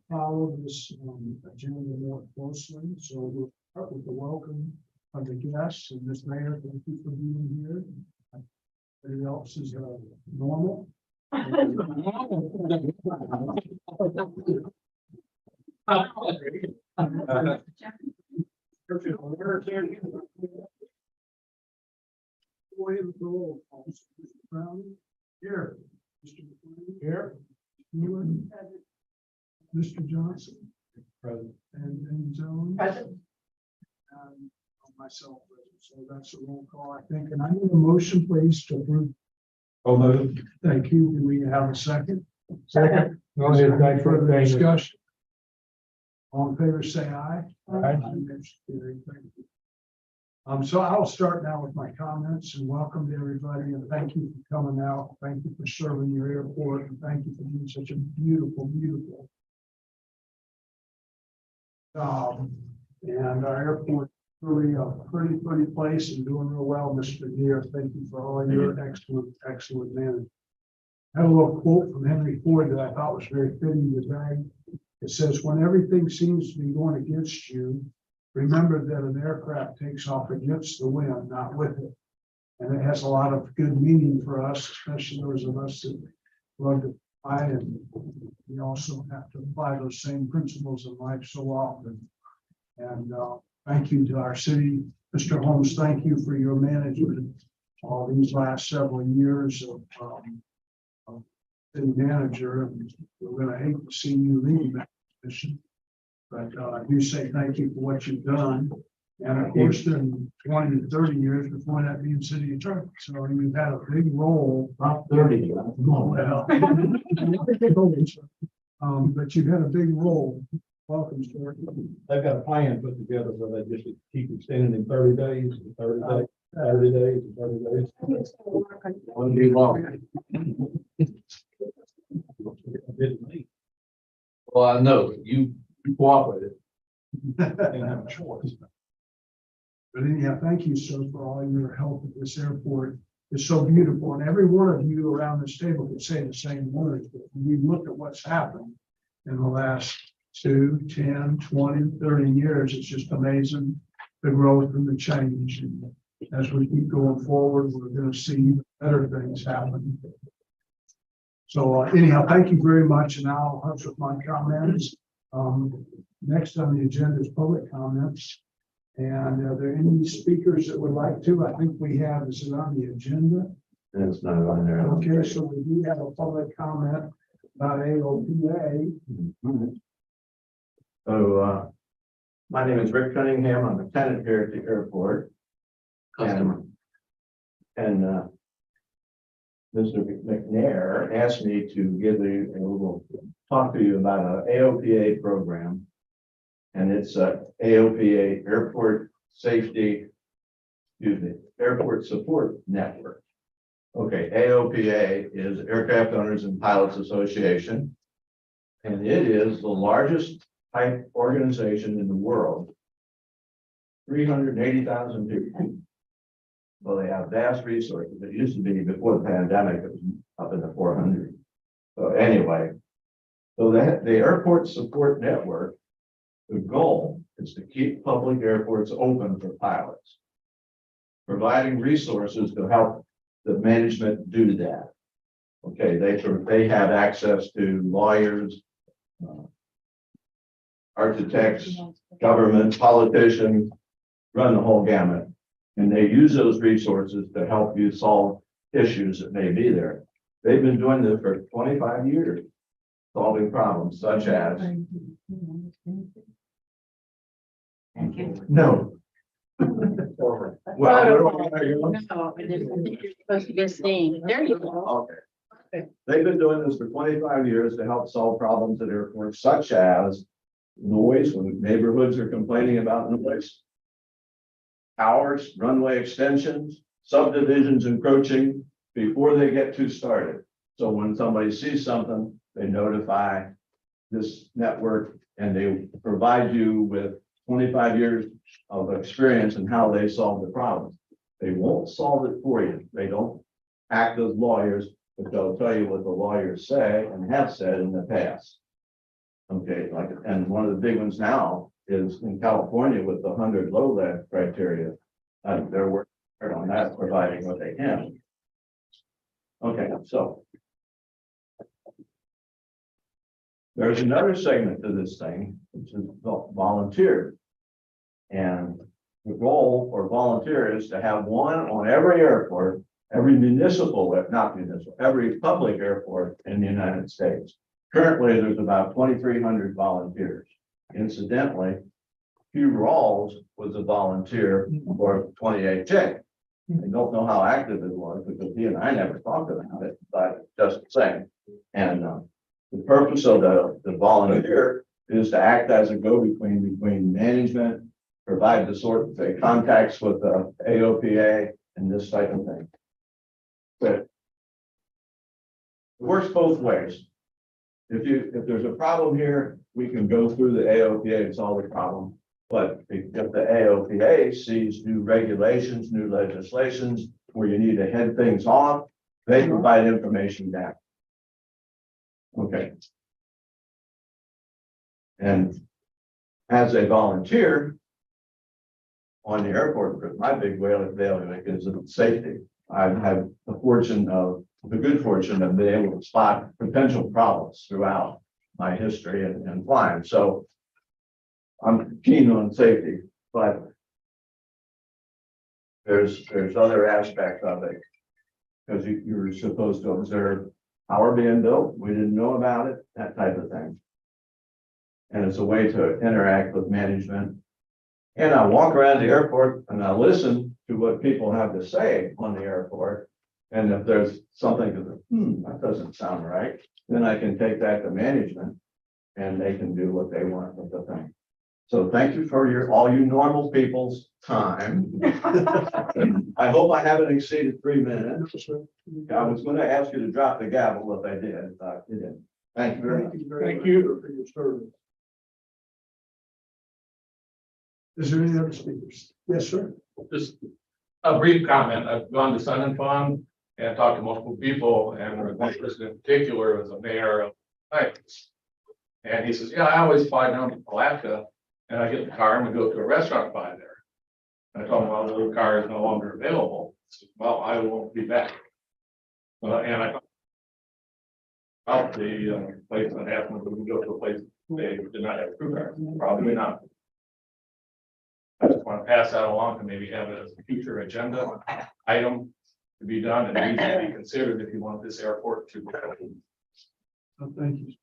follow this agenda more closely, so we'll start with the welcome of the guests. And Ms. Mayor, thank you for being here. Everybody else is normal. Mr. Brown, here. Mr. McLean, here. Newland, Mr. Johnson, Present. and Jones. Present. And myself, so that's a roll call, I think, and I need a motion, please, to approve. Oh, moved. Thank you. Do we have a second? Second. Go ahead, thanks for Further the discussion. All in favor, say aye. Aye. Motion carried. Thank you. So I'll start now with my comments and welcome to everybody and thank you for coming out. Thank you for serving your airport and thank you for doing such a beautiful, beautiful job. And our airport really a pretty place and doing real well, Mr. Deere. Thank you for all your excellent management. I have a little quote from Henry Ford that I thought was very fitting today. It says, when everything seems to be going against you, remember that an aircraft takes off against the wind, not with it. And it has a lot of good meaning for us, especially those of us that love to fly, and we also have to apply those same principles in life so often. And thank you to our city. Mr. Holmes, thank you for your management all these last several years of city manager. And we're going to hate to see you leave that position. But I do say thank you for what you've done. And of course, during 20 to 30 years before that being city attorney. So you've had a big role. Not 30. Well, but you've had a big role. Welcome, sir. They've got a plan put together where they just keep extending in 30 days, 30 days, 30 days, 30 days. One be long. Well, I know you cooperated. Didn't have a choice. But anyhow, thank you, sir, for all your help at this airport. It's so beautiful. And every one of you around this table could say the same words. But when we look at what's happened in the last 2, 10, 20, 30 years, it's just amazing, the growth and the change. And as we keep going forward, we're going to see even better things happen. So anyhow, thank you very much. And I'll hush with my comments. Next on the agenda is public comments. And are there any speakers that would like to? I think we have, is it on the agenda? It's not on there. Okay, so we do have a public comment about AOPA. So, my name is Rick Cunningham. I'm a tenant here at the airport. Customer. And Mr. McNair asked me to give a little talk to you about an AOPA program. And it's a AOPA Airport Airport Support Network. Okay, AOPA is Aircraft Owners and Pilots Association. And it is the largest type organization in the world. 380,000 people. Well, they have vast resources. It used to be before the pandemic, it was up in the 400. So anyway, so the Airport Support Network, the goal is to keep public airports open for pilots, providing resources to help the management do that. Okay, they have access to lawyers, architects, government, politicians, run the whole gamut. And they use those resources to help you solve issues that may be there. They've been doing this for 25 years, solving problems such as. Thank you. No. Well, No, you're supposed to be seen. There you go. okay. They've been doing this for 25 years to help solve problems at airports such as noise, when neighborhoods are complaining about noise, towers, runway extensions, subdivisions encroaching before they get too started. So when somebody sees something, they notify this network and they provide you with 25 years of experience in how they solve the problem. They won't solve it for you. They don't act as lawyers, but they'll tell you what the lawyers say and have said in the past. Okay, like, and one of the big ones now is in California with the 100 low lead criteria. They're working hard on that, providing what they can. Okay, so. There's another segment to this thing, which is volunteer. And the goal for volunteer is to have one on every airport, every municipal, if not municipal, every public airport in the United States. Currently, there's about 2,300 volunteers. Incidentally, Hugh Rawls was a volunteer for 28J. I don't know how active it was because he and I never talked about it, but just the same. And the purpose of the volunteer is to act as a go-between between management, provide the sort of contacts with the AOPA and this type of thing. But it works both ways. If there's a problem here, we can go through the AOPA and solve the problem. But if the AOPA sees new regulations, new legislations where you need to head things off, they provide information back. Okay. And as a volunteer on the airport, my big bailiwick is safety. I've had the good fortune of being able to spot potential problems throughout my history in flying. So I'm keen on safety, but there's other aspects of it because you're supposed to observe how we're being built. We didn't know about it, that type of thing. And it's a way to interact with management. And I walk around the airport and I listen to what people have to say on the airport. And if there's something that doesn't sound right, then I can take that to management and they can do what they want with the thing. So thank you for all you normal people's time. I hope I haven't exceeded 3 minutes. I was going to ask you to drop the gavel if I did, but you didn't. Thank you very much. Thank you for your service. Is there any other speakers? Yes, sir. Just a brief comment. I've gone to Sun and Fun and talked to multiple people, and one person in particular was a mayor of Heights. And he says, yeah, I always fly down to Palatka and I get in the car and we go to a restaurant by there. And I told him, well, the car is no longer available. He said, well, I won't be back. And I about the place and asked them if we could go to a place they did not have crew cars. Probably not. I just want to pass that along to maybe have it as a future agenda item to be done and needs to be considered if you want this airport to. Thank you.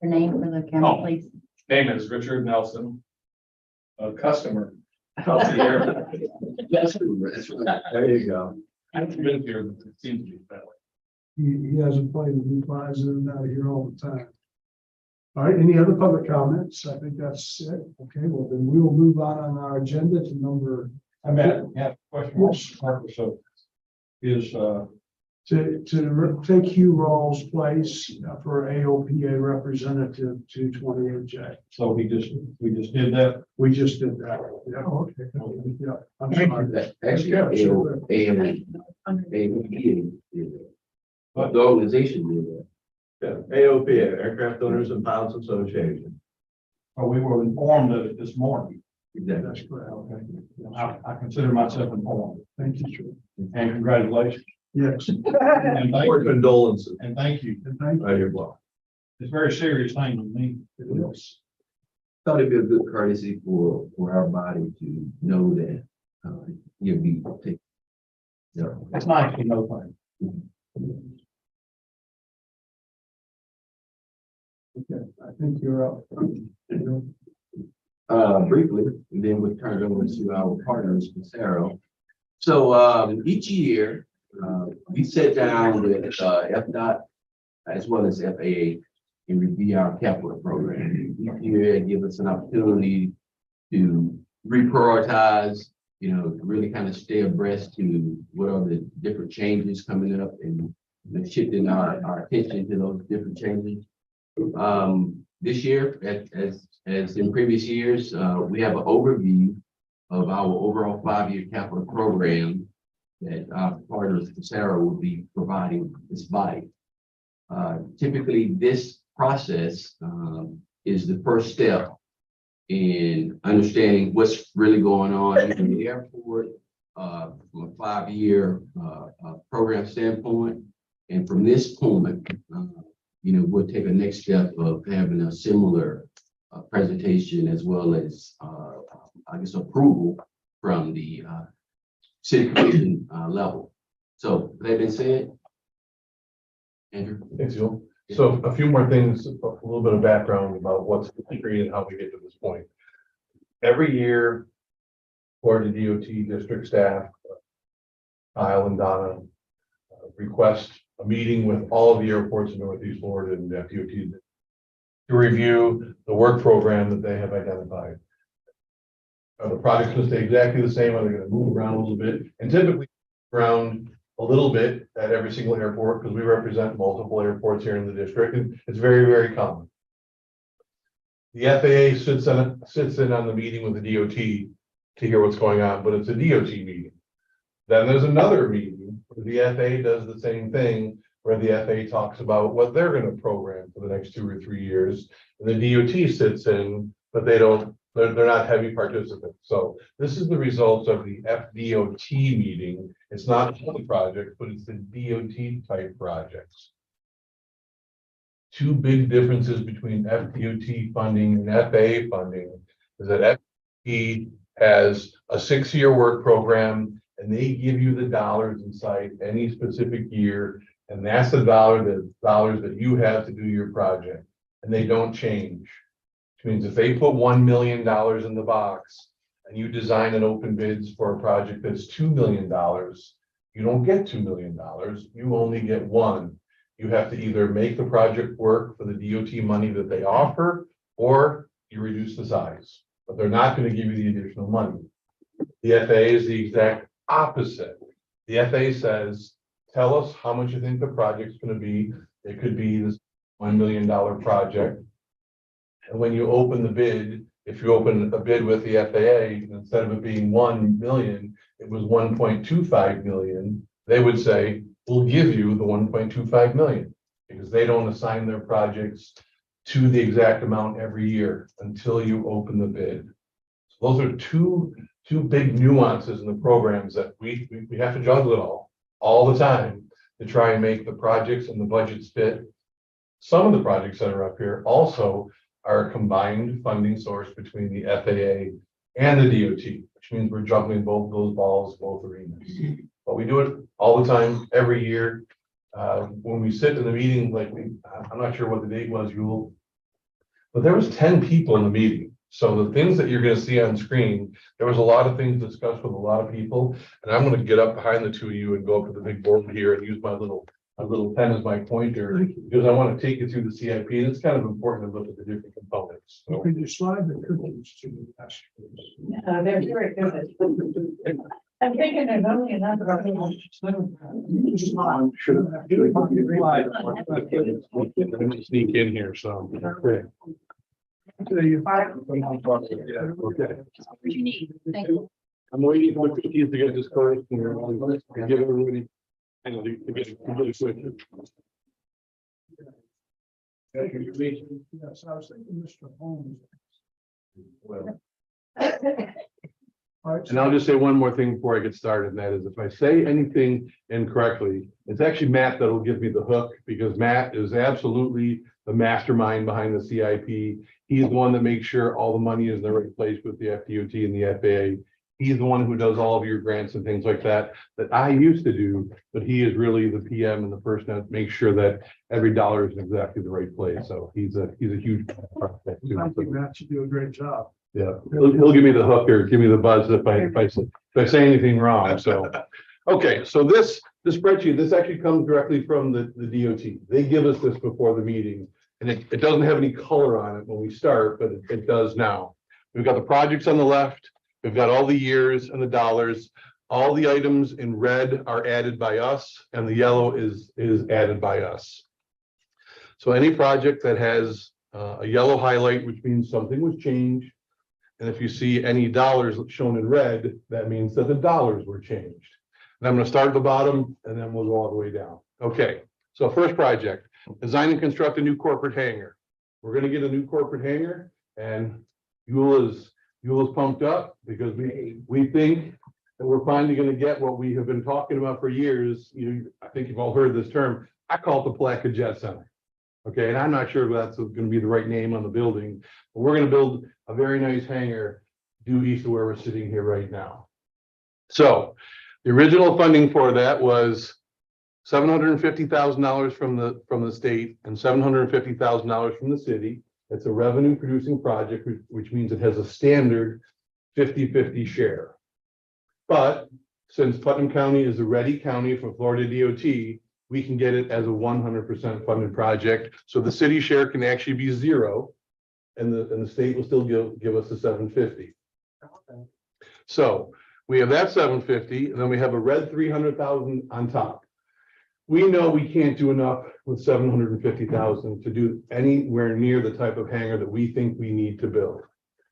Your name for the camera, please. Name is Richard Nelson, a customer of the airport. There you go. I've been here, but it seems to be that way. He hasn't played and he flies in and out of here all the time. All right, any other public comments? I think that's it. Okay, well, then we will move on our agenda to number. I mean, yeah, question. Yes. So is, To take Hugh Rawls' place for AOPA representative to 28J. so we just did that. We just did that. Yeah, okay. Yeah, I'm sorry. Actually, Yeah, sure. AOPA did that. But the organization did that. Yeah, AOPA, Aircraft Owners and Pilots Association. So we were informed of it this morning. Exactly. That's correct. Okay. I consider myself informed, Thank you, sir. and congratulations. Yes. And thank Our you. condolences. And thank you. And thank you. You're welcome. It's a very serious thing to me. Yes. Thought it'd be a good courtesy for our body to know that you'll be taken. Yeah. It's nice to know things. Okay, I think you're up. Briefly, and then we'll turn it over to our partners, Sarah. So each year, we sit down with FDOT as well as FAA and review our capital program. Each year, it gives us an opportunity to reprioritize, really kind of stay abreast to what are the different changes coming up and shifting our attention to those different changes. This year, as in previous years, we have an overview of our overall 5-year capital program that our partners, Sarah, will be providing this body. Typically, this process is the first step in understanding what's really going on in the airport from a 5-year program standpoint. And from this point, we'll take a next step of having a similar presentation as well as, I guess, approval from the city commission level. So that being said, Andrew. Thanks, Joel. So a few more things, a little bit of background about what's the history and how we get to this point. Every year, for the DOT district staff, Kyle and Donna request a meeting with all of the airports in Northeast Florida and DOT to review the work program that they have identified. Are the projects going to stay exactly the same? Are they going to move around a little bit? And typically around a little bit at every single airport because we represent multiple airports here in the district, and it's very, very common. The FAA sits in on the meeting with the DOT to hear what's going on, but it's a DOT meeting. Then there's another meeting where the FAA does the same thing, where the FAA talks about what they're going to program for the next 2 or 3 years, and the DOT sits in, but they're not heavy participants. So this is the results of the FDOT meeting. It's not all the projects, but it's the DOT type projects. 2 big differences between FDOT funding and FAA funding is that FDOT has a 6-year work program and they give you the dollars inside any specific year. And that's the dollars that you have to do your project, and they don't change. Which means if they put $1 million in the box and you design and open bids for a project that's $2 million, you don't get $2 million, you only get 1. You have to either make the project work for the DOT money that they offer, or you reduce the size, but they're not going to give you the additional money. The FAA is the exact opposite. The FAA says, tell us how much you think the project's going to be. It could be this $1 million project. And when you open the bid, if you open a bid with the FAA, instead of it being 1 million, it was 1.25 million, they would say, we'll give you the 1.25 million, because they don't assign their projects to the exact amount every year until you open the bid. So those are two big nuances in the programs that we have to juggle it all the time to try and make the projects and the budgets fit. Some of the projects that are up here also are a combined funding source between the FAA and the DOT, which means we're juggling both those balls, both arenas. But we do it all the time, every year. When we sit in the meeting, I'm not sure what the date was, Yule, but there was 10 people in the meeting. So the things that you're going to see on screen, there was a lot of things discussed with a lot of people. And I'm going to get up behind the 2 of you and go up to the big board here and use my little pen as my pointer, because I want to take you through the CIP, and it's kind of important to look at the different components. So. Could you slide the cookies to the desk, please? They're very good. I'm thinking there's only another. Sneak in here, so. Okay. What you need? Thank you. I'm waiting for the cookies to get dispersed and give everybody. To get completely switched. Yes, I was thinking Mr. Holmes. Well, All right, and I'll just say one more thing before I get started, and that is if I say anything incorrectly, it's actually Matt that'll give me the hook, because Matt is absolutely the mastermind behind the CIP. He's the one that makes sure all the money is in the right place with the FDOT and the FAA. He's the one who does all of your grants and things like that I used to do, but he is really the PM and the person that makes sure that every dollar is in exactly the right place. So he's a huge part of that too. I think Matt should do a great job. Yeah, he'll give me the hook or give me the buzz if I say anything wrong. So, okay, so the spreadsheet, this actually comes directly from the DOT. They give us this before the meeting, and it doesn't have any color on it when we start, but it does now. We've got the projects on the left. We've got all the years and the dollars. All the items in red are added by us, and the yellow is added by us. So any project that has a yellow highlight, which means something was changed. And if you see any dollars shown in red, that means that the dollars were changed. And I'm going to start at the bottom and then we'll go all the way down. Okay, so first project, Design and construct a new corporate hangar. We're gonna get a new corporate hangar and Yule is pumped up because we think that we're finally gonna get what we have been talking about for years. I think you've all heard this term. I call it the Palatka Jet Center. Okay, and I'm not sure if that's gonna be the right name on the building, but we're gonna build a very nice hangar due east of where we're sitting here right now. So the original funding for that was $750,000 from the state and $750,000 from the city. It's a revenue producing project, which means it has a standard 50-50 share. But since Putnam County is a ready county for Florida DOT, we can get it as a 100% funded project. So the city share can actually be zero and the state will still give us the 750. So we have that 750 and then we have a red 300,000 on top. We know we can't do enough with 750,000 to do anywhere near the type of hangar that we think we need to build.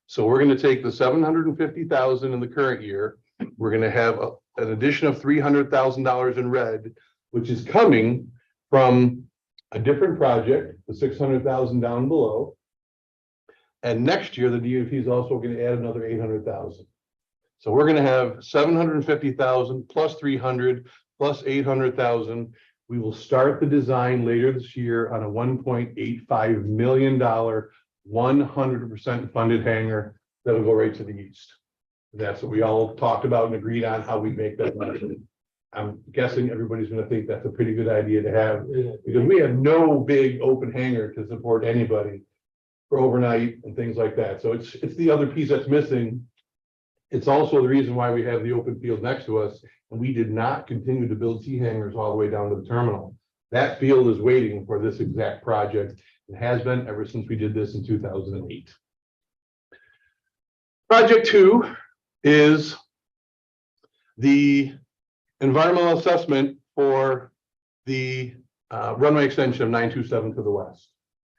So we're going to take the 750,000 in the current year. We're going to have an addition of $300,000 in red, which is coming from a different project, the 600,000 down below. And next year, the DOT is also going to add another 800,000. So we're going to have 750,000 plus 300 plus 800,000. We will start the design later this year on a $1.85 million, 100% funded hangar that will go right to the east. That's what we all talked about and agreed on how we make that money. I'm guessing everybody's going to think that's a pretty good idea to have because we have no big open hangar to support anybody for overnight and things like that. So it's the other piece that's missing. It's also the reason why we have the open field next to us. And we did not continue to build T hangars all the way down to the terminal. That field is waiting for this exact project. It has been ever since we did this in 2008. Project 2 is the environmental assessment for the runway extension of 927 to the west.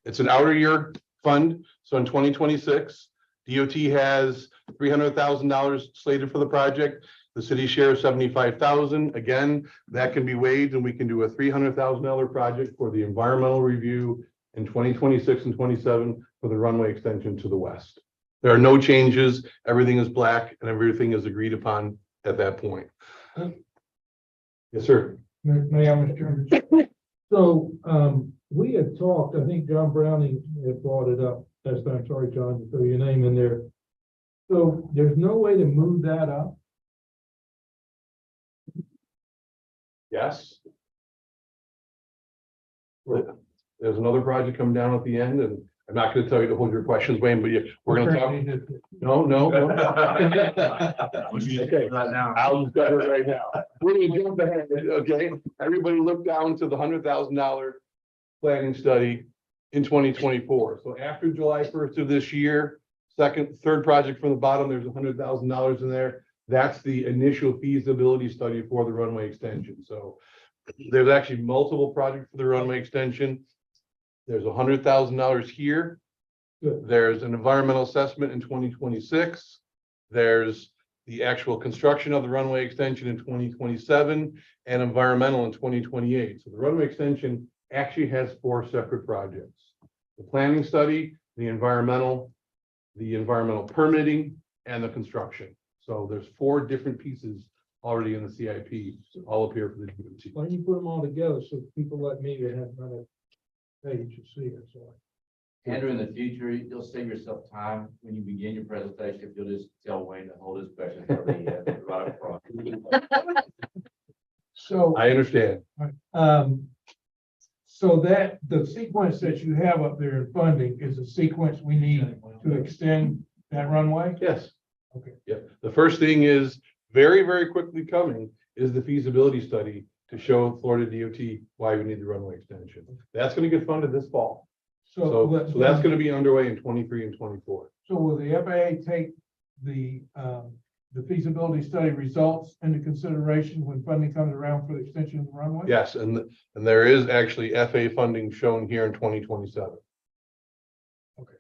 It's an outer year fund. So in 2026, DOT has $300,000 slated for the project. The city share is $75,000. Again, that can be waived and we can do a $300,000 project for the environmental review in 2026 and 27 for the runway extension to the west. There are no changes. Everything is black and everything is agreed upon at that point. Yes, sir. May I, Mr. Chairman? So, we had talked, I think John Browning had brought it up. That's I'm sorry, John, to throw your name in there. So there's no way to move that up. Yes. There's another project coming down at the end, and I'm not going to tell you to hold your questions, Wayne, but we're going to talk. No. Okay, I'll just got it right now. We're going to jump ahead, okay? Everybody look down to the $100,000 planning study in 2024. So after July 1st of this year, third project from the bottom, there's $100,000 in there. That's the initial feasibility study for the runway extension. So there's actually multiple projects for the runway extension. There's $100,000 here. There's an environmental assessment in 2026. There's the actual construction of the runway extension in 2027 and environmental in 2028. So the runway extension actually has 4 separate projects: the planning study, the environmental permitting, and the construction. So there's 4 different pieces already in the CIP, all up here for the DOT. Why don't you put them all together so people like me that have not a page to see it, so. Andrew, in the future, you'll save yourself time when you begin your presentation, if you'll just tell Wayne to hold his question for the right up front. So, I understand. so that the sequence that you have up there in funding is a sequence we need to extend that runway? Yes. Okay. Yeah. The first thing is very, very quickly coming is the feasibility study to show Florida DOT why we need the runway extension. That's going to get funded this fall. So that's going to be underway in 23 and 24. So will the FAA take the feasibility study results into consideration when funding comes around for the extension of the runway? Yes, and there is actually FAA funding shown here in 2027. Okay.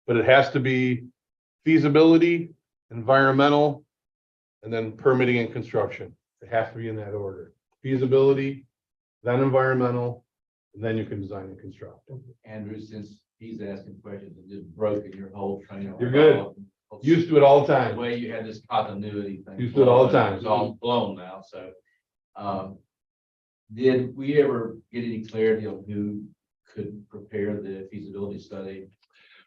But it has to be feasibility, environmental, and then permitting and construction. It has to be in that order. Feasibility, then environmental, and then you can design and construct. Andrew, since he's asking questions and just broken your whole training. You're good. Used to it all the The time. way you had this continuity thing. Used to it all the time. It's all blown now, so. Did we ever get any clarity on who could prepare the feasibility study?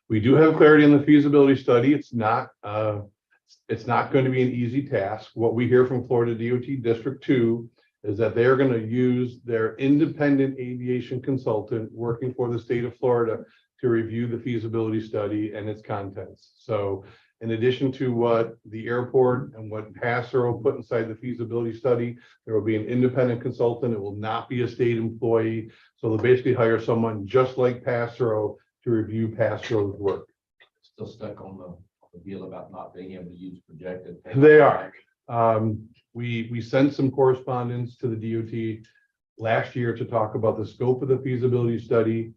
We do have clarity on the feasibility study. It's not going to be an easy task. What we hear from Florida DOT District 2 is that they are going to use their independent aviation consultant working for the state of Florida to review the feasibility study and its contents. So in addition to what the airport and what Passero put inside the feasibility study, there will be an independent consultant. It will not be a state employee. So they'll basically hire someone just like Passero to review Passero's work. Still stuck on the deal about not being able to use projected. They are. We sent some correspondence to the DOT last year to talk about the scope of the feasibility study.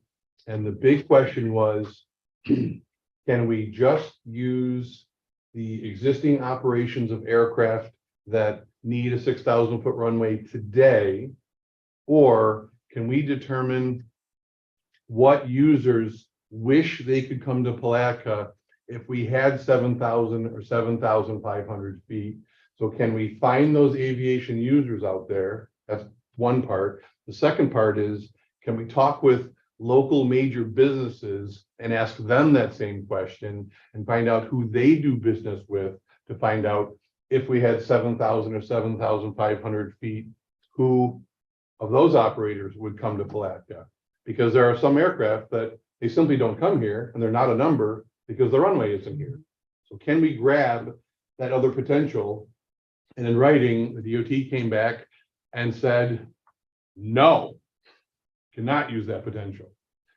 And the big question was, can we just use the existing operations of aircraft that need a 6,000 foot runway today? Or can we determine what users wish they could come to Palatka if we had 7,000 or 7,500 feet? So can we find those aviation users out there? That's one part. The second part is, can we talk with local major businesses and ask them that same question and find out who they do business with to find out if we had 7,000 or 7,500 feet, who of those operators would come to Palatka? Because there are some aircraft that they simply don't come here and they're not a number because the runway isn't here. So can we grab that other potential? And in writing, the DOT came back and said, no, cannot use that potential.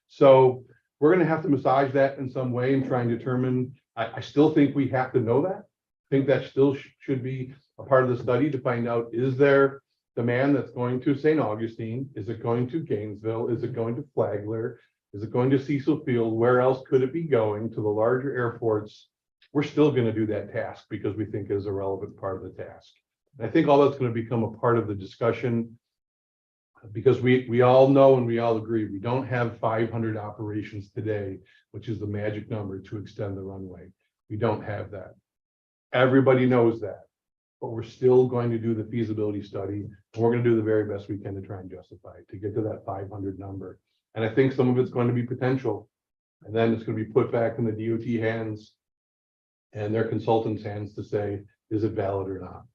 So we're going to have to massage that in some way and try and determine. I still think we have to know that. I think that still should be a part of the study to find out, is there demand that's going to St. Augustine? Is it going to Gainesville? Is it going to Flagler? Is it going to Cecil Field? Where else could it be going? To the larger airports? We're still going to do that task because we think it is a relevant part of the task. And I think all that's going to become a part of the discussion, because we all know and we all agree, we don't have 500 operations today, which is the magic number to extend the runway. We don't have that. Everybody knows that, but we're still going to do the feasibility study. And we're going to do the very best we can to try and justify it, to get to that 500 number. And I think some of it's going to be potential. And then it's going to be put back in the DOT hands and their consultants' hands to say, is it valid or not?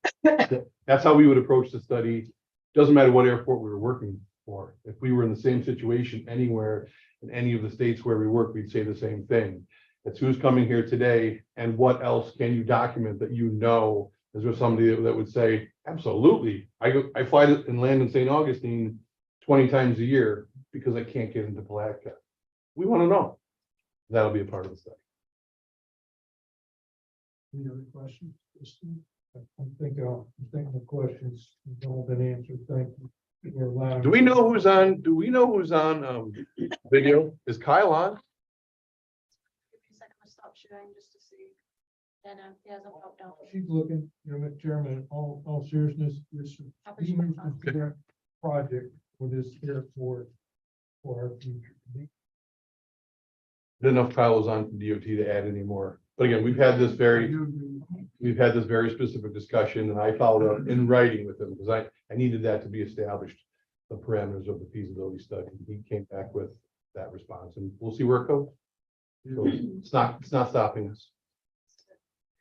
That's how we would approach the study. Doesn't matter what airport we were working for. If we were in the same situation anywhere in any of the states where we work, we'd say the same thing. It's who's coming here today and what else can you document that you know. Is there somebody that would say, absolutely, I fly and land in St. Augustine 20 times a year because I can't get into Palatka. We want to know. That'll be a part of the study. Any other questions? Kristen? I think the questions have all been answered. Thank you. for allowing- Do we know who's on? Do we know who's on video? Is Kyle on? Give me a second, I'm gonna stop sharing just to see. And he hasn't popped out. She's looking, Mr. Chairman, in all seriousness, this Probably should have is the project for this airport for our future. Didn't know if Kyle was on from DOT to add any more. But again, we've had this very specific discussion, and I followed up in writing with him because I needed that to be established, the parameters of the feasibility study. He came back with that response, and we'll see where it goes. So it's not stopping us.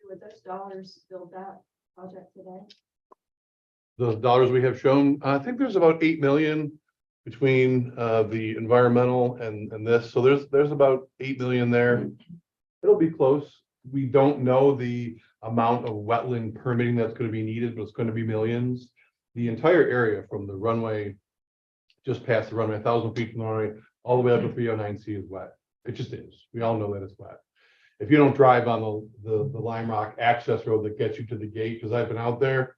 Would those dollars build that project today? The dollars we have shown, I think there's about 8 million between the environmental and this. So there's about 8 million there. It'll be close. We don't know the amount of wetland permitting that's going to be needed, but it's going to be millions. The entire area from the runway, just past the runway, 1,000 feet from the runway, all the way up to 309C is wet. It just is. We all know that it's wet. If you don't drive on the Lime Rock access road that gets you to the gate, because I've been out there,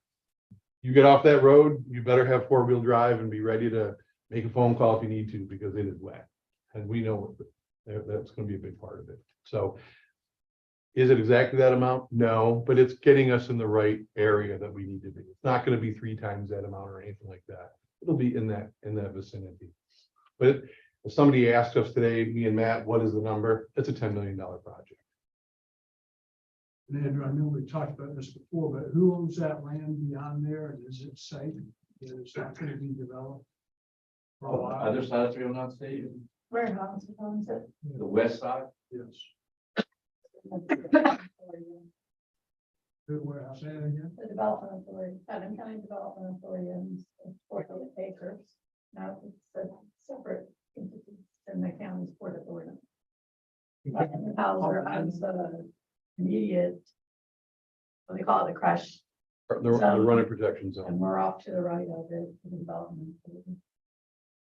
you get off that road, you better have 4-wheel drive and be ready to make a phone call if you need to, because it is wet. And we know that's going to be a big part of it. So is it exactly that amount? No, but it's getting us in the right area that we need to be. It's not going to be 3 times that amount or anything like that. It'll be in that vicinity. But if somebody asked us today, me and Matt, what is the number? It's a $10 million project. And Andrew, I know we talked about this before, but who owns that land beyond there, and is it safe? Is that going to be developed? For a while? Other side of 309 Stadium, Warehouse owns it. the west side. Yes. Good warehouse, say it again. The development authority, Putnam County Development Authority owns 40 acres. Now it's a separate entity in the county's port authority. Hauser owns the immediate, what they call it, the crush, The running protection zone. and we're off to the right of it, the development.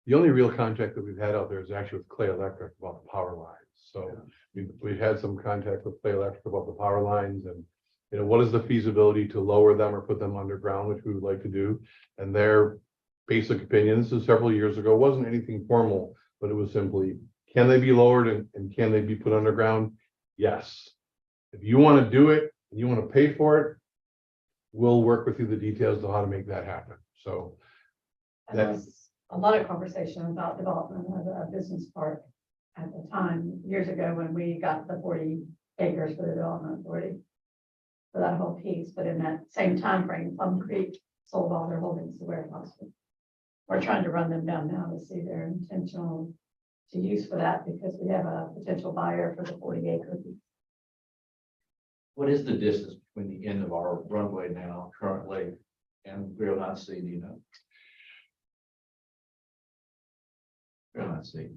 The only real contact that we've had out there is actually with Clay Electric about the power lines. So we've had some contact with Clay Electric about the power lines and, you know, what is the feasibility to lower them or put them underground, which we would like to do. And their basic opinion, this is several years ago, wasn't anything formal, but it was simply, can they be lowered and can they be put underground? Yes. If you want to do it and you want to pay for it, we'll work with you the details of how to make that happen. So And there was a lot of conversation about development of a business park at the time, years ago, when we got the 40 acres for the development authority. For that whole piece, but in that same time frame, Plum Creek sold all their holdings to warehouse. We're trying to run them down now to see their intentional to use for that, because we have a potential buyer for the 40 acre. What is the distance between the end of our runway now currently and 309 C, do you know? 309 C.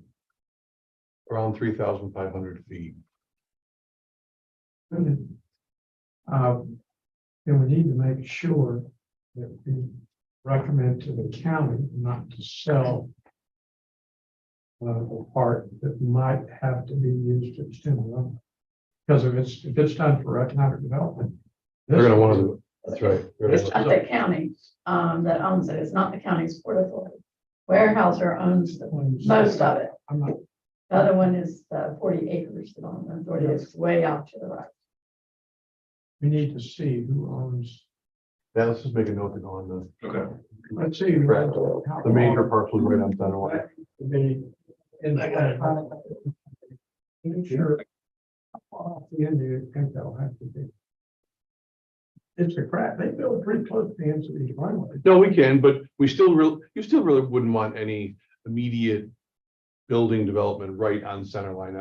around 3,500 feet. And we need to make sure that we recommend to the county not to sell the part that might have to be used to extend the runway. Because if it's done for economic development. They're gonna want to do it. That's right. They're It's gonna- not the county that owns it. It's not the county's port authority. Warehouser owns most of it. I'm not, The other one is the 40 acres development authority. It's way out to the right. we need to see who owns. Yeah, let's just make a note to go on the, Okay. Let's see. who Correct. owns how the major long parcels right on center line. the- in the- Sure. How far off the end do you think they'll have to be? It's a crap. They build pretty close to the ends of these runways. No, we can, but you still really wouldn't want any immediate building development right on center line,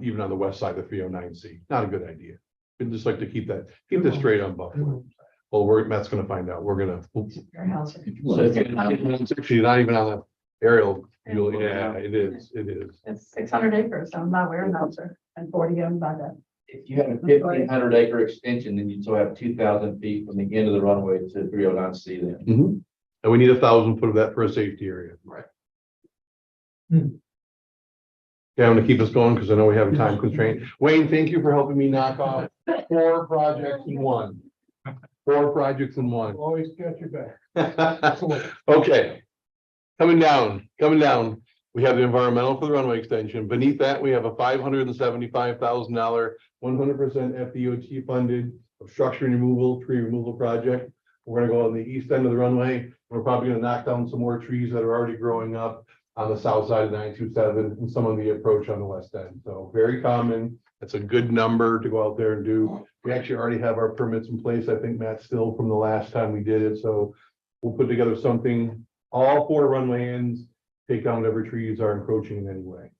even on the west side of 309C. Not a good idea. We'd just like to keep that straight on Buffalo. Well, Matt's gonna find out. Warehouser. It's actually not even on the aerial. Yeah, it is. It's 600 acres owned by Warehouser and 40 owned by the. If you have a 1,500 acre extension, then you'd still have 2,000 feet from the end of the runway to 309 C then. Mhm. And we need 1,000 foot of that for a safety area. Right. Yeah, I'm gonna keep us going because I know we have a time constraint. Wayne, thank you for helping me knock off 4 projects in one. 4 projects in one. Always got your back. Okay. Coming down. We have the environmental for the runway extension. Beneath that, we have a $575,000, 100% FDOT funded obstruction removal, tree removal project. We're gonna go on the east end of the runway. We're probably gonna knock down some more trees that are already growing up on the south side of 927 and some of the approach on the west end. So very common. It's a good number to go out there and do. We actually already have our permits in place. I think Matt still from the last time we did it. So we'll put together something, all 4 runway ends, take down whatever trees are encroaching in any way.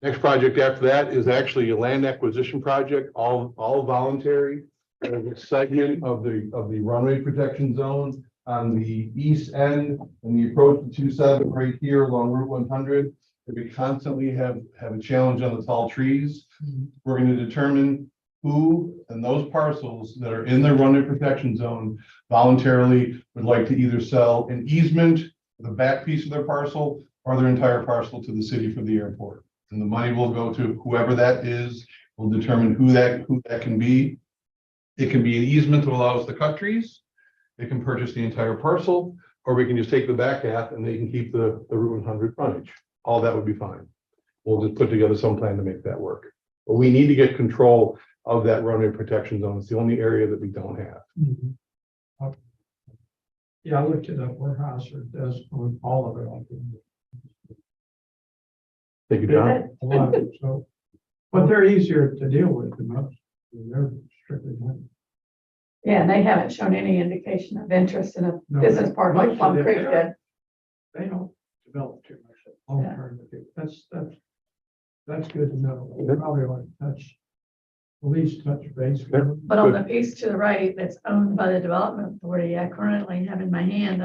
Next project after that is actually a land acquisition project, all voluntary. There's a segment of the runway protection zone on the east end and the approach to 27 right here along Route 100. We constantly have a challenge on the tall trees. We're going to determine who and those parcels that are in the runway protection zone voluntarily would like to either sell an easement, the back piece of their parcel, or their entire parcel to the city for the airport. And the money will go to whoever that is. We'll determine who that can be. It can be an easement to allow us to cut trees. They can purchase the entire parcel, or we can just take the back half and they can keep the Route 100 frontage. All that would be fine. We'll just put together some plan to make that work. But we need to get control of that runway protection zone. It's the only area that we don't have. Yeah, I looked it up, Weyerhaeuser does on all of it. I think. Thank you, John. A lot of it, so, but they're easier to deal with than most. They're strictly. Yeah, and they haven't shown any indication of interest in a No, business park like most Plum of them Creek don't. did. They don't develop too much long term. That's good to know. They probably like touch, at least touch base. with them. But on the piece to the right that's owned by the Development Authority, I currently have in my hand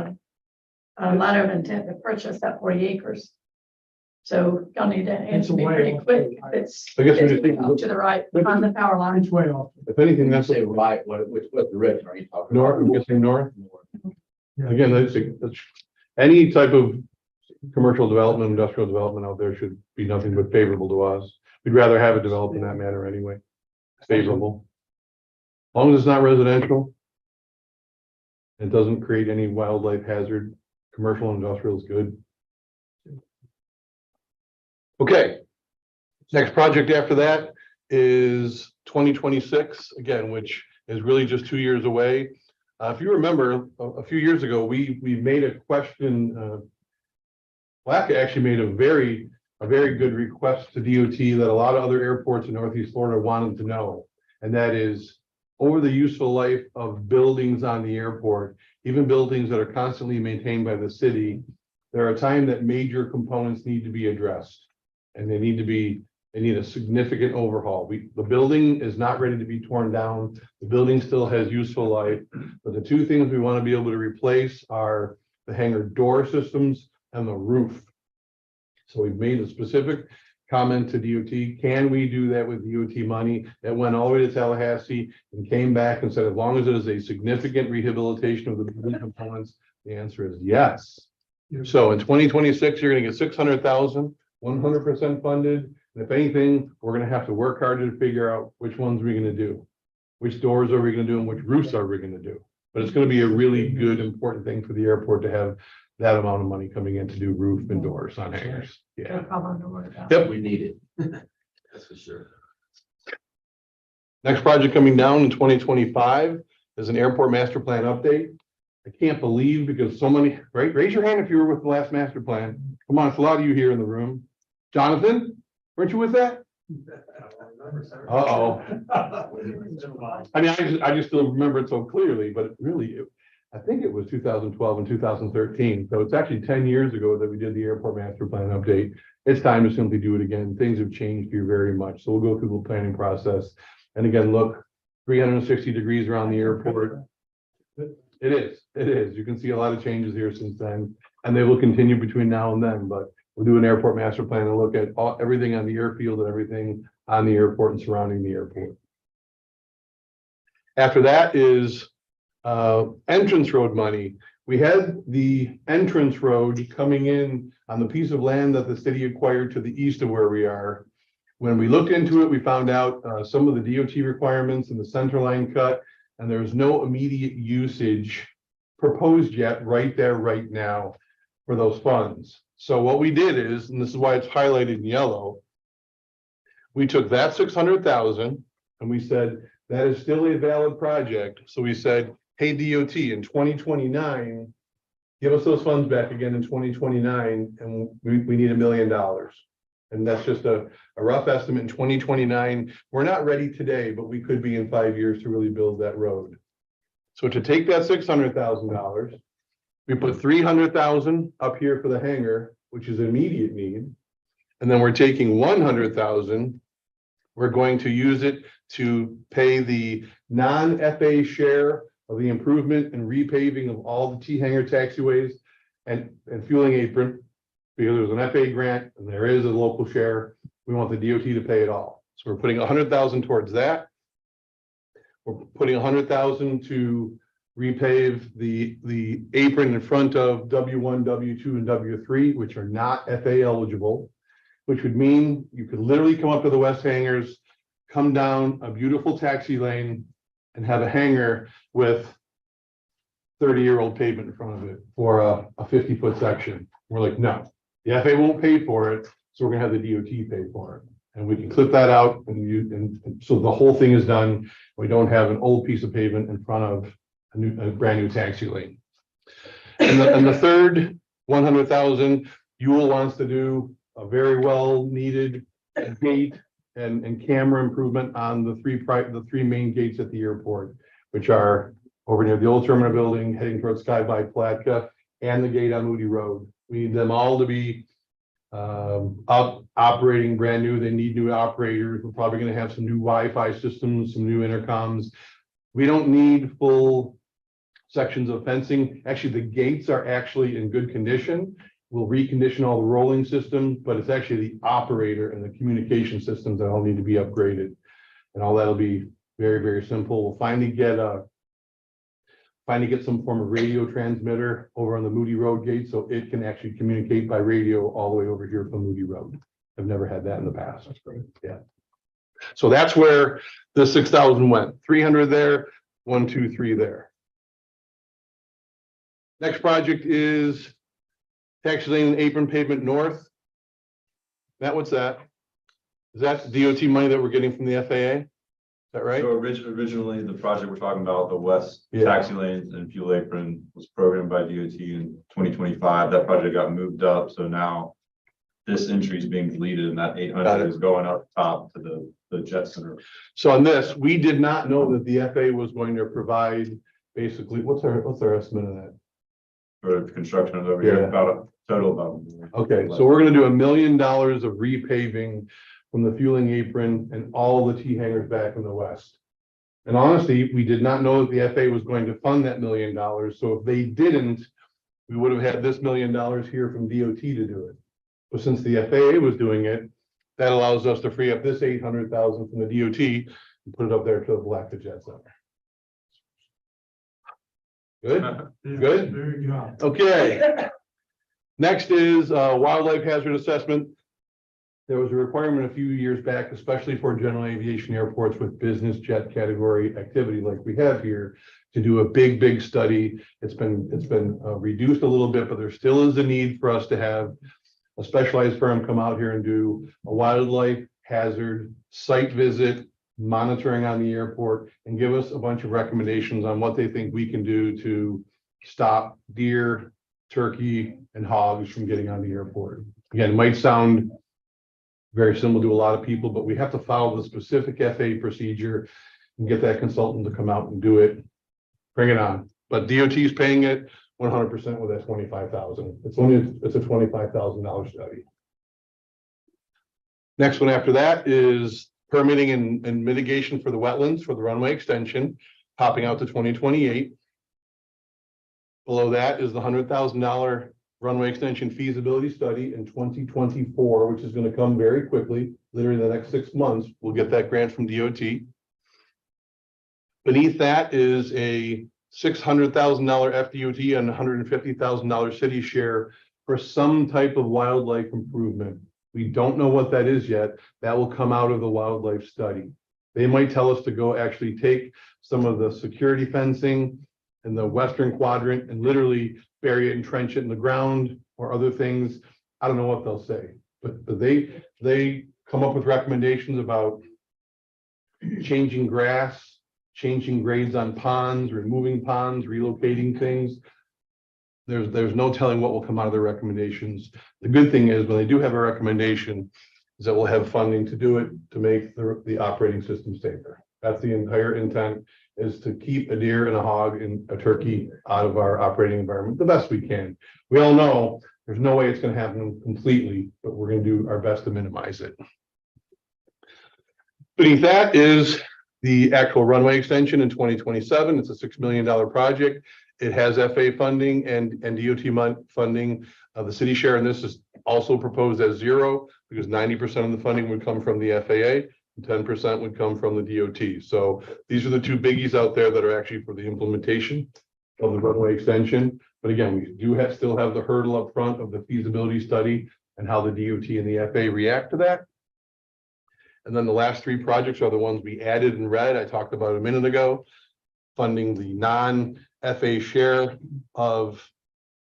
a letter of intent to purchase that 40 acres. So y'all need to answer me way pretty off. quick. If It's I guess we it's just think- off to the right, on the power line. It's way off. If anything, When you that's say right, what direction are you talking? north, I'm about? guessing north. Yeah. Again, that's any type of commercial development, industrial development out there should be nothing but favorable to us. We'd rather have it developed in that manner anyway. Favorable. As long as it's not residential. It doesn't create any wildlife hazard. Commercial and industrial is good. Okay. Next project after that is 2026 again, which is really just 2 years away. If you remember, a few years ago, we made a question. Palatka actually made a very good request to DOT that a lot of other airports in Northeast Florida wanted to know. And that is over the useful life of buildings on the airport, even buildings that are constantly maintained by the city, there are times that major components need to be addressed. And they need a significant overhaul. The building is not ready to be torn down. The building still has useful life. But the two things we want to be able to replace are the hangar door systems and the roof. So we've made a specific comment to DOT. Can we do that with DOT money? It went all the way to Tallahassee and came back and said, as long as it is a significant rehabilitation of the building components, the answer is yes. So in 2026, you're going to get 600,000, 100% funded. And if anything, we're going to have to work harder to figure out which ones we're going to do, which doors are we going to do, and which roofs are we going to do. But it's going to be a really good, important thing for the airport to have that amount of money coming in to do roof and doors on hangars. Yeah. No problem to worry about. Yep. We need it. That's for sure. Next project coming down in 2025 is an airport master plan update. I can't believe because so many, right? Raise your hand if you were with the last master plan. Come on, it's a lot of you here in the room. Jonathan, weren't you with that? Uh-oh. I mean, I just still remember it so clearly, but I think it was 2012 and 2013. So it's actually 10 years ago that we did the airport master plan update. It's time to simply do it again. Things have changed here very much. So we'll go through the planning process. And again, look, 360 degrees around the airport. It is. You can see a lot of changes here since then, and they will continue between now and then, but we'll do an airport master plan and look at everything on the airfield and everything on the airport and surrounding the airport. After that is entrance road money. We had the entrance road coming in on the piece of land that the city acquired to the east of where we are. When we looked into it, we found out some of the DOT requirements and the center line cut, and there's no immediate usage proposed yet right there, right now for those funds. So what we did is, and this is why it's highlighted in yellow, we took that 600,000 and we said, that is still a valid project. So we said, hey, DOT, in 2029, give us those funds back again in 2029, and we need $1 million. And that's just a rough estimate in 2029. We're not ready today, but we could be in 5 years to really build that road. So to take that $600,000, we put 300,000 up here for the hangar, which is an immediate need. And then we're taking 100,000. We're going to use it to pay the non-FA share of the improvement and repaving of all the T-hangar taxiways and fueling apron, because there's an FA grant and there is a local share. We want the DOT to pay it all. So we're putting 100,000 towards that. We're putting 100,000 to repave the apron in front of W1, W2, and W3, which are not FA eligible, which would mean you could literally come up to the west hangars, come down a beautiful taxi lane, and have a hangar with 30-year-old pavement in front of it for a 50-foot section. We're like, no, the FA won't pay for it, so we're gonna have the DOT pay for it. And we can clip that out and so the whole thing is done. We don't have an old piece of pavement in front of a brand new taxi lane. And the third 100,000, Yule wants to do a very well needed gate and camera improvement on the three main gates at the airport, which are over near the old terminal building, heading towards Sky by Palatka, and the gate on Moody Road. We need them all to be operating brand new. They need new operators. We're probably going to have some new Wi-Fi systems, some new intercoms. We don't need full sections of fencing. Actually, the gates are actually in good condition. We'll recondition all the rolling systems, but it's actually the operator and the communication systems that all need to be upgraded. And all that'll be very, very simple. We'll finally get some form of radio transmitter over on the Moody Road gate, so it can actually communicate by radio all the way over here from Moody Road. I've never had that in the past. That's great. Yeah. So that's where the 6,000 went. 300 there, 1, 2, 3 there. Next project is taxi lane and apron pavement north. Matt, what's that? Is that DOT money that we're getting from the FAA? Is that right? So originally, the project we're talking about, the west Yeah. taxi lanes and fuel apron, was programmed by DOT in 2025. That project got moved up, so now this entry is being deleted, and that 800 is going up top to the jet center. So on this, we did not know that the FAA was going to provide basically, what's our estimate of that? For construction over here, Yeah. about a total about. Okay, so we're gonna do $1 million of repaving from the fueling apron and all the T hangers back in the west. And honestly, we did not know that the FAA was going to fund that $1 million. So if they didn't, we would have had this $1 million here from DOT to do it. But since the FAA was doing it, that allows us to free up this 800,000 from the DOT and put it up there to the Palatka Jet Center. Good? Good? Very good. Okay. Next is wildlife hazard assessment. There was a requirement a few years back, especially for general aviation airports with business jet category activity like we have here, to do a big study. It's been reduced a little bit, but there still is a need for us to have a specialized firm come out here and do a wildlife hazard site visit, monitoring on the airport, and give us a bunch of recommendations on what they think we can do to stop deer, turkey, and hogs from getting on the airport. Again, it might sound very similar to a lot of people, but we have to follow the specific FAA procedure and get that consultant to come out and do it. Bring it on. But DOT is paying it 100% with that 25,000. It's a $25,000 study. Next one after that is permitting and mitigation for the wetlands for the runway extension, popping out to 2028. Below that is the $100,000 runway extension feasibility study in 2024, which is going to come very quickly. Literally the next 6 months, we'll get that grant from DOT. Beneath that is a $600,000 FDOT and $150,000 city share for some type of wildlife improvement. We don't know what that is yet. That will come out of the wildlife study. They might tell us to go actually take some of the security fencing in the western quadrant and literally bury it and trench it in the ground or other things. I don't know what they'll say, but they come up with recommendations about changing grass, changing grades on ponds, removing ponds, relocating things. There's no telling what will come out of their recommendations. The good thing is when they do have a recommendation is that we'll have funding to do it, to make the operating system safer. That's the entire intent, is to keep a deer and a hog and a turkey out of our operating environment the best we can. We all know there's no way it's going to happen completely, but we're going to do our best to minimize it. Beneath that is the actual runway extension in 2027. It's a $6 million project. It has FAA funding and DOT funding. The city share in this is also proposed as 0 because 90% of the funding would come from the FAA and 10% would come from the DOT. So these are the two biggies out there that are actually for the implementation of the runway extension. But again, we do still have the hurdle up front of the feasibility study and how the DOT and the FAA react to that. And then the last 3 projects are the ones we added in red. I talked about a minute ago, funding the non-FAA share of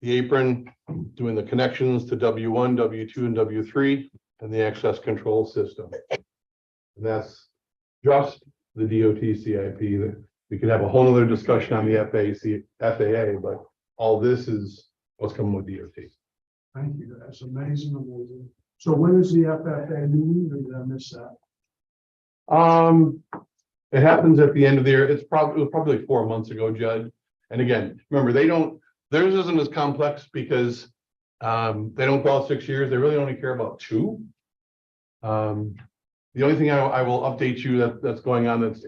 the apron, doing the connections to W1, W2, and W3, and the access control system. And that's just the DOT CIP. That we could have a whole other discussion on the FAA, but all this is what's coming with DOT. Thank you. That's amazing, amazing. So when is the FFA meeting, or did I miss that? It happens at the end of the year. It was probably like 4 months ago, Judd. And again, remember, theirs isn't as complex because they don't call it 6 years. They really only care about 2. The only thing I will update you that's going on that's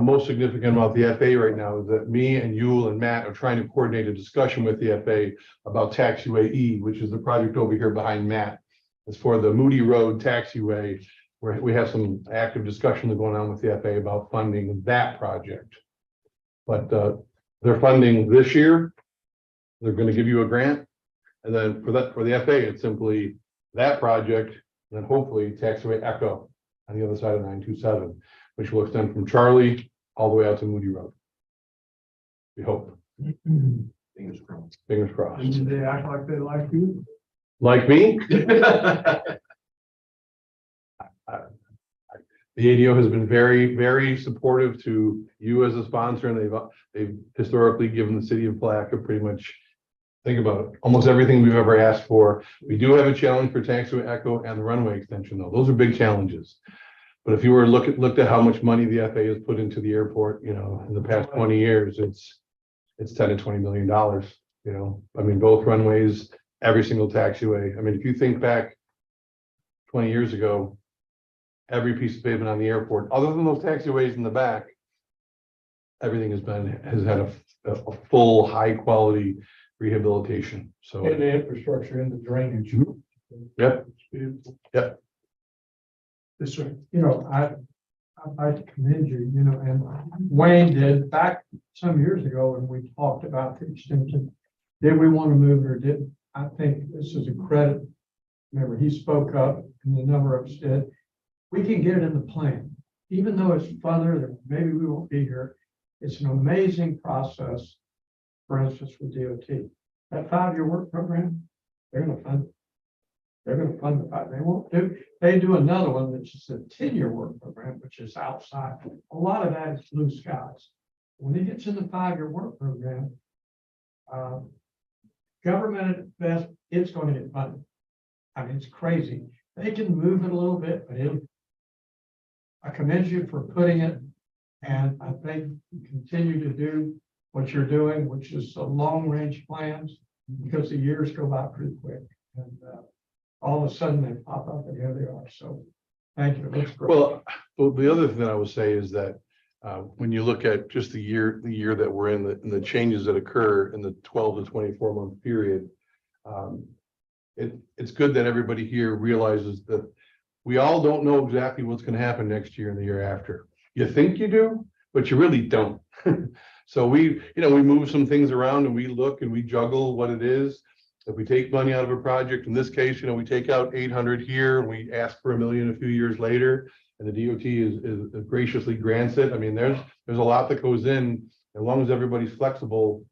most significant about the FA right now is that me and Yule and Matt are trying to coordinate a discussion with the FA about taxiway E, which is the project over here behind Matt. It's for the Moody Road taxiway, where we have some active discussion going on with the FA about funding that project. But they're funding this year. They're going to give you a grant. And then for the FA, it's simply that project, and then hopefully taxiway Echo on the other side of 927, which will extend from Charlie all the way out to Moody Road. We hope. Fingers crossed. Fingers crossed. And did they act like they like you? Like me? The ADO has been very, very supportive to you as a sponsor, and they've historically given the city of Palatka pretty much, think about it, almost everything we've ever asked for. We do have a challenge for taxiway Echo and the runway extension, though. Those are big challenges. But if you were looked at how much money the FA has put into the airport, in the past 20 years, it's $10 to $20 million. I mean, both runways, every single taxiway. I mean, if you think back 20 years ago, every piece of pavement on the airport, other than those taxiways in the back, everything has had a full high quality rehabilitation. So And the infrastructure and the drainage. Yep. Yep. Yes, sir. I'd like to commend you, and Wayne did back some years ago when we talked about the extension. Did we want to move it or didn't? I think this is a credit. Remember, he spoke up and the number of us did. We can get it in the plan, even though it's further than maybe we won't be here. It's an amazing process. For instance, with DOT, that 5-year work program, they're going to fund it. They're going to fund the 5. They do another one, which is a 10-year work program, which is outside. A lot of that is blue skies. When it gets in the 5-year work program, government at best, it's going to get funded. I mean, it's crazy. They can move it a little bit, but I commend you for putting it. And I think you continue to do what you're doing, which is a long-range plans, because the years go by pretty quick. And all of a sudden they pop up and here they are. So thank you. It looks great. Well, the other thing that I would say is that when you look at just the year that we're in, and the changes that occur in the 12 to 24 month period, it's good that everybody here realizes that we all don't know exactly what's going to happen next year and the year after. You think you do, but you really don't. So we move some things around and we look and we juggle what it is. If we take money out of a project, in this case, we take out 800 here and we ask for $1 million a few years later, and the DOT is graciously grants it. I mean, there's a lot that goes in, as long as everybody's flexible.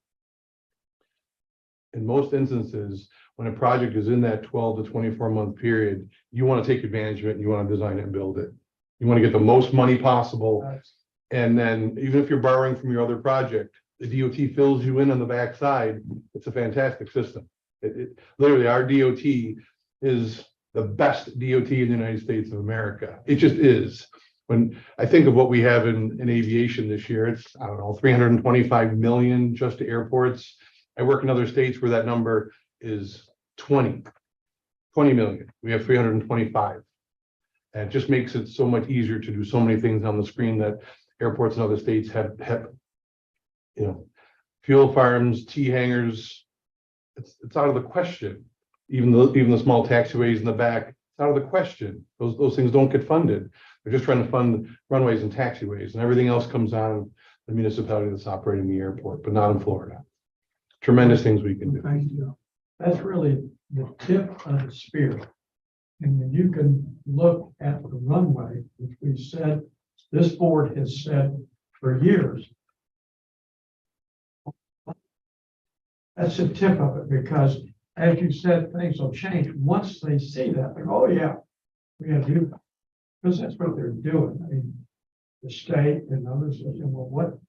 In most instances, when a project is in that 12 to 24 month period, you want to take advantage of it and you want to design it and build it. You want to get the most money possible. And then even if you're borrowing from your other project, the DOT fills you in on the backside. It's a fantastic system. Literally, our DOT is the best DOT in the United States of America. It just is. When I think of what we have in aviation this year, it's, I don't know, 325 million just to airports. I work in other states where that number is 20 million. We have 325. And it just makes it so much easier to do so many things on the screen that airports in other states have fuel farms, T hangars. It's out of the question. Even the small taxiways in the back, it's out of the question. Those things don't get funded. They're just trying to fund runways and taxiways, and everything else comes out of the municipality that's operating the airport, but not in Florida. Tremendous things we can do. Thank you. That's really the tip of the spear. And when you can look at the runway, which we said, this board has said for years, that's the tip of it, because as you said, things will change. Once they see that, they go, oh yeah, we gotta do that. Because that's what they're doing. I mean, the state and others are saying, well,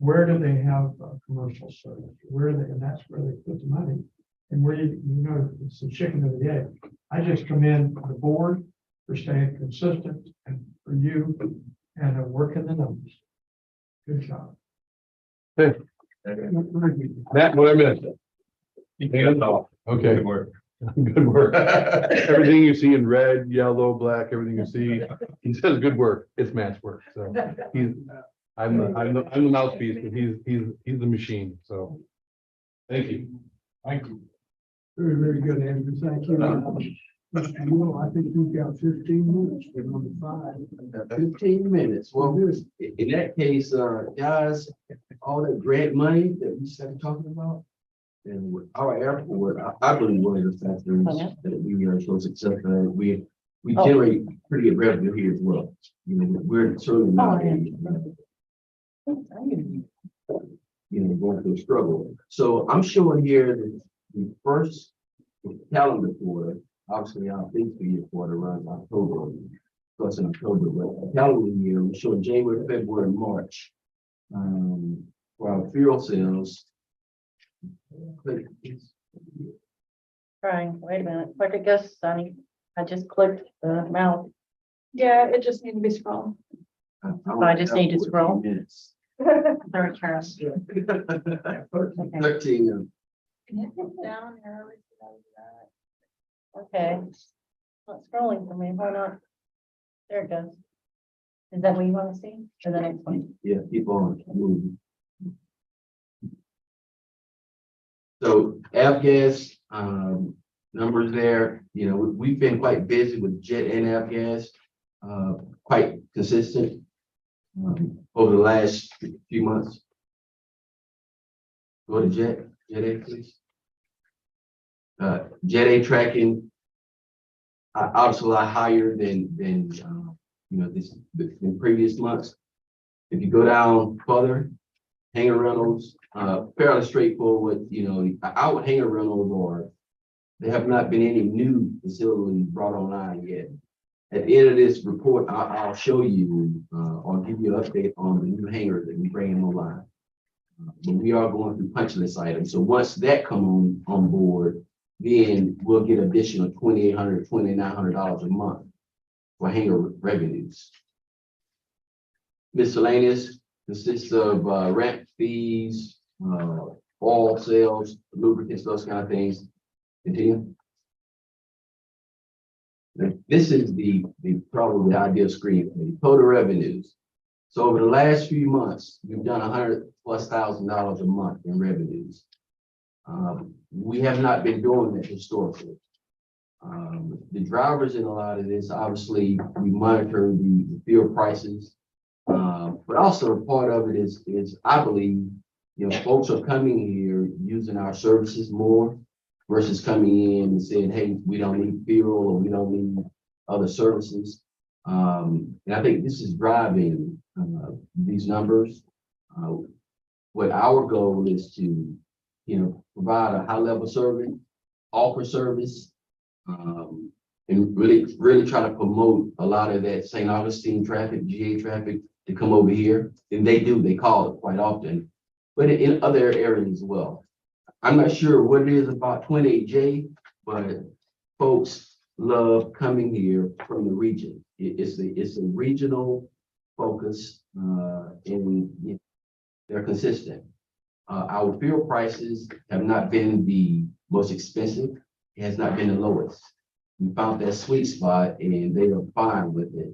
where do they have commercial service? Where they, and that's where they put the money. And where you know, it's the chicken or the egg. I just commend the board for staying consistent and for you and working the numbers. Good job. Matt, what I missed? Hands off. Okay. Good work. Good work. Everything you see in red, yellow, black, everything you see, he says good work. It's Matt's work. So I'm the mouthpiece, but he's the machine. So thank you. Thank you. Very, very good, Andrew. Thank you. Mr. Moore, I think you've got 15 minutes. We're on 5. 15 minutes. Well, in that case, guys, all that grant money that we started talking about, and with our airport, I believe one of the factors that we are so successful at, we generate pretty good revenue here as well. You know, we're certainly not going through a struggle. So I'm showing here that the first calendar quarter, obviously our fiscal year quarter runs October, so it's in October, but the calendar year, we're showing January, February, and March. For our fuel sales. Trying, wait a minute, where'd it go, Sonny? I just clicked the mouse. Yeah, it just need to be scrolled. I just need to scroll. Minutes. Third term. 13, Can you hit down arrow? Okay. Not scrolling for me, hold on. There it goes. Is that what you want to see? Or the next one? yeah, keep on moving. So avgas, numbers there, you know, we've been quite busy with jet and avgas, quite consistent over the last few months. Go to jet A, please. Jet A tracking, obviously a lot higher than you know, this in previous months. If you go down further, hangar rentals, fairly straightforward. You know, our hangar rentals are, there have not been any new facilities brought online yet. At the end of this report, I'll show you, or give you an update on the new hangars that we bring online. But we are going through punch list items. So once that comes on board, then we'll get additional $2,800, $2,900 a month for hangar revenues. Miscellaneous consists of rent fees, oil sales, lubricants, those kind of things. Continue. This is the probably the ideal screen for the total revenues. So over the last few months, we've done $100,000+ a month in revenues. We have not been doing that historically. The drivers in a lot of this, obviously, we monitor the fuel prices, but also part of it is I believe, you know, folks are coming here using our services more versus coming in and saying, hey, we don't need fuel or we don't need other services. And I think this is driving these numbers. What our goal is to, you know, provide a high level service, offer service, and really try to promote a lot of that St. Augustine traffic, GA traffic to come over here. And they do, they call it quite often, but in other areas as well. I'm not sure what it is about 28J, but folks love coming here from the region. It's a regional focus, and you know, they're consistent. Our fuel prices have not been the most expensive. It has not been the lowest. We found that sweet spot and they are fine with it.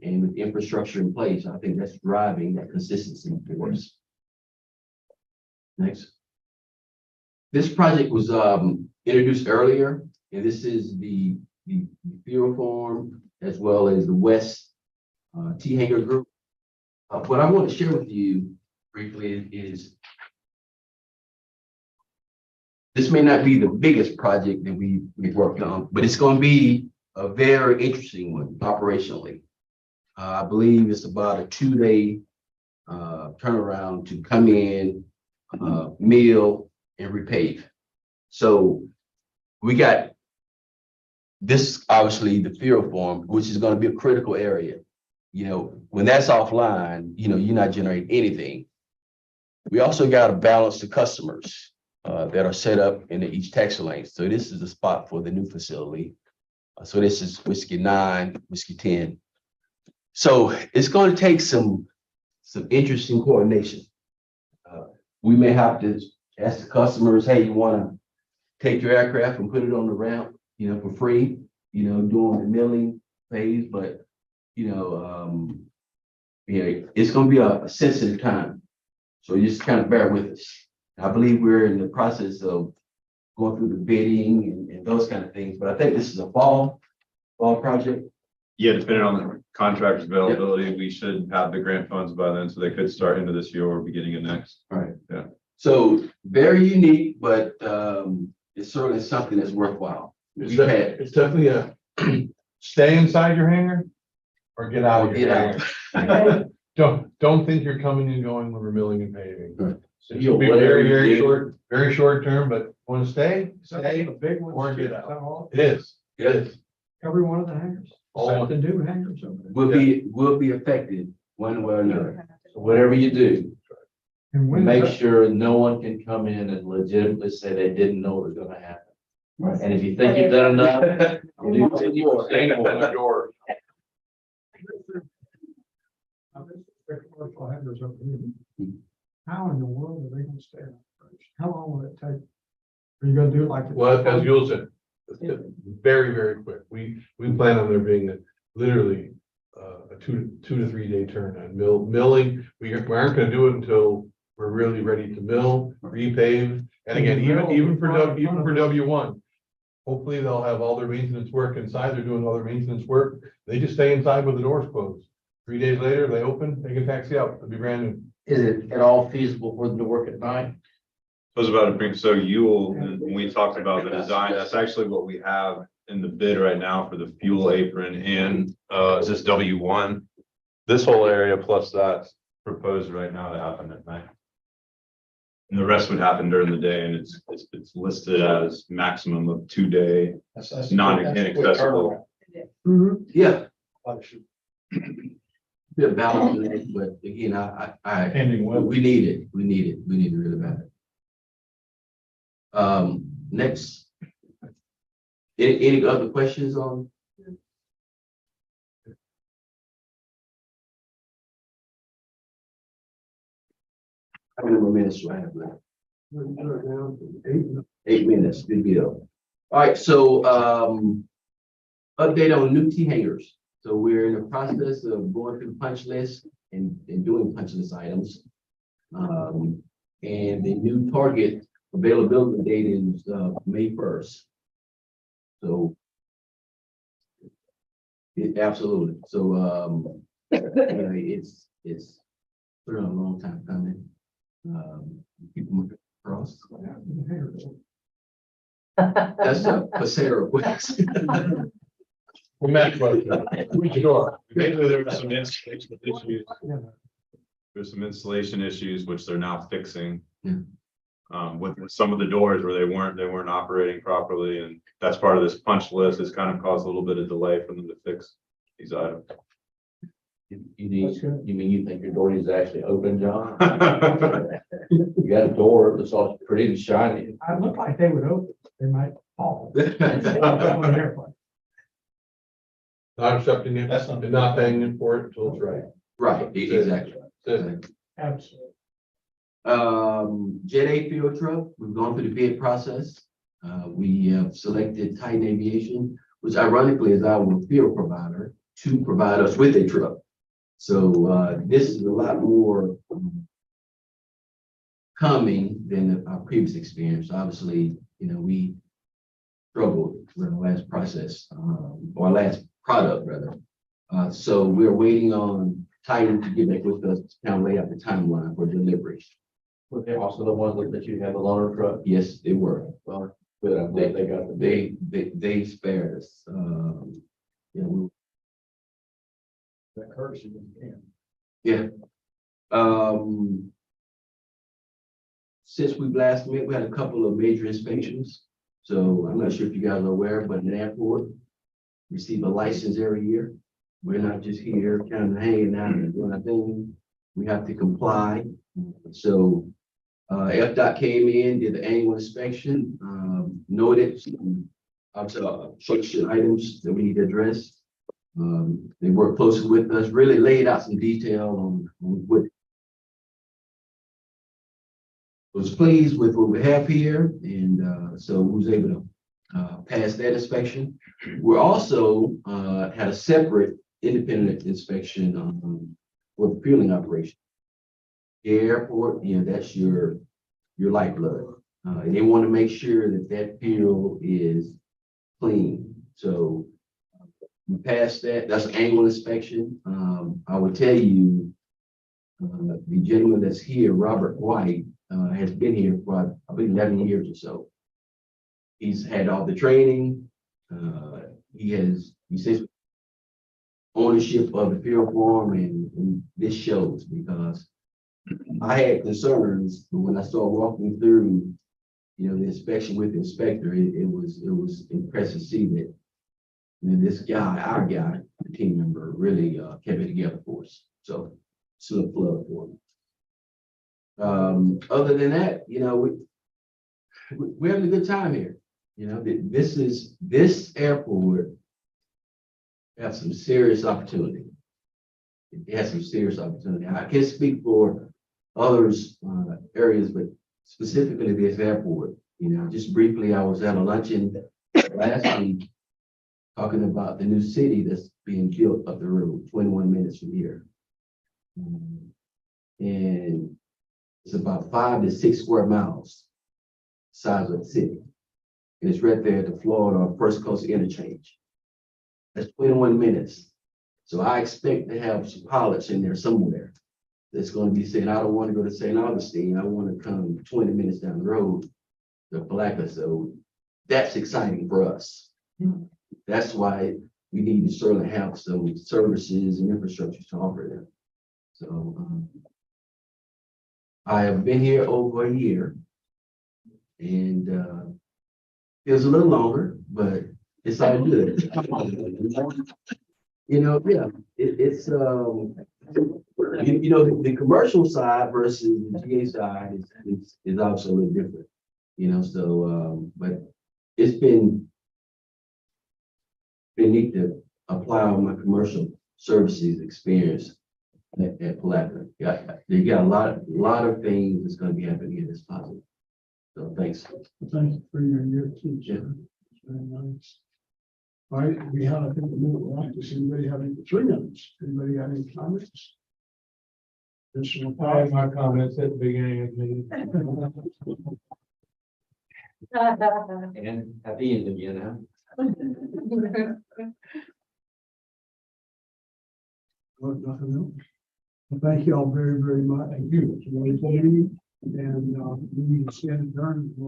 And with infrastructure in place, I think that's driving that consistency for us. Next. This project was introduced earlier, and this is the fuel farm as well as the West T Hangar Group. What I want to share with you briefly is this may not be the biggest project that we've worked on, but it's going to be a very interesting one operationally. I believe it's about a 2-day turnaround to come in, mill, and repave. So we got this, obviously, the fuel farm, which is going to be a critical area. You know, when that's offline, you know, you're not generating anything. We also got to balance the customers that are set up in each taxi lane. So this is the spot for the new facility. So this is whiskey 9, whiskey 10. So it's going to take some interesting coordination. We may have to ask the customers, hey, you want to take your aircraft and put it on the ramp, for free, during the milling phase, but it's going to be a sensitive time. So you just kind of bear with us. I believe we're in the process of going through the bidding and those kind of things, but I think this is a fall project. Yeah, depending on the contractor's availability, we should have the grant funds by then, so they could start into this year or beginning of next. All right. Yeah. So very unique, but it's certainly something that's worthwhile. It's definitely a stay inside your hangar or get out of your hangar. Don't think you're coming and going when we're milling and paving. Right. So you'll be very short term, but want to stay, A big one. or get out. It is. Every one of the hangars. All- The new hangars over there. Will be affected one way or another. So whatever you do, And when Make sure no one can come in and legitimately say they didn't know it was gonna happen. And if you think you've done enough, you do more. Door. The commercial hangars over here. How in the world are they gonna stay on? How long will it take? Are you gonna do it like? Well, as Yul said, it's very, very quick. We plan on there being literally a 2 to 3 day turn on milling. We aren't gonna do it until we're really ready to mill, repave. And again, even for W1, hopefully they'll have all their maintenance work inside. They're doing all their maintenance work. They just stay inside with the doors closed. 3 days later, they open, they can taxi out. It'll be brand new. Is it at all feasible for them to work at night? I was about to bring, so when we talked about the design, that's actually what we have in the bid right now for the fuel apron and is this W1? This whole area plus that's proposed right now to happen at night. And the rest would happen during the day, and it's listed as maximum of 2 day, non-inaccessible. yeah. Bit of balance in it, but again, we need it. We need it really bad. Next. Any other questions on? How many more minutes do I have left? 8 minutes, good deal. All right, so update on new T hangers. So we're in the process of going through the punch list and doing punch list items. And the new target availability date is May 1st. So absolutely. So it's been a long time coming. People moving across. That's a Passero request. Well, Matt, which door? Basically, there were some installation issues. There's some installation issues, which they're now fixing. With some of the doors where they weren't operating properly, and that's part of this punch list. It's kind of caused a little bit of delay for them to fix these items. You mean you think your door is actually open, John? You got a door that's all pretty and shiny. I look like they would open, they might fall. Not accepting it and not paying for it until it's right. Right, exactly. Absolutely. Jet A field truck, we've gone through the bid process. We have selected Titan Aviation, which ironically is our field provider, to provide us with a truck. So this is a lot more coming than our previous experience. Obviously, we struggled with the last process, or last product rather. So we're waiting on Titan to get back with us to kind of lay out the timeline for delivery. Were they also the ones that you had the loaner truck? Yes, they were. Well, good, I'm glad they got the. They spared us. That hurts you. Yeah. Since we last met, we had a couple of major inspections. So I'm not sure if you guys are aware, but an airport receive a license every year. We're not just here kind of hanging out and doing our thing. We have to comply. So FDOT came in, did the annual inspection, noted some structural items that we need to address. They worked closely with us, really laid out some detail on what was pleased with what we have here, and so we was able to pass that inspection. We're also had a separate independent inspection for the fueling operation. The airport, that's your lifeblood. And they want to make sure that that fuel is clean. So we passed that. That's an annual inspection. I will tell you, the gentleman that's here, Robert White, has been here for, I believe, 11 years or so. He's had all the training. He says ownership of the fuel farm, and this shows because I had concerns, but when I started walking through, the inspection with the inspector, it was impressive to see that this guy, our guy, the team member, really kept it together for us. So, still a plug for him. Other than that, we're having a good time here. This airport has some serious opportunity. It has some serious opportunity. I can't speak for others areas, but specifically this airport. Just briefly, I was at a luncheon last week talking about the new city that's being built up the road, 21 minutes from here. And it's about 5 to 6 square miles size of the city. And it's right there at the Florida First Coast interchange. That's 21 minutes. So I expect to have some pilots in there somewhere that's going to be saying, I don't want to go to St. Augustine. I want to come 20 minutes down the road to Palatka. So that's exciting for us. That's why we need to certainly have some services and infrastructure to offer them. So I have been here over a year, and it was a little longer, but it's all good. Yeah, it's the commercial side versus the GA side is also a little different. But it's been neat to apply on my commercial services experience at Palatka. You got a lot of things that's going to be happening here that's positive. So thanks. Thank you for your year too, Jim. It's very nice. All right, we have, I think, a minute left. Does anybody have any 3 minutes? Anybody got any comments? Additional I had thoughts? my comments at the beginning of the meeting. And at the end again, Well, nothing else. Well, thank you all very, very much. Thank you. It's a wonderful meeting, and we need to stand adjourned.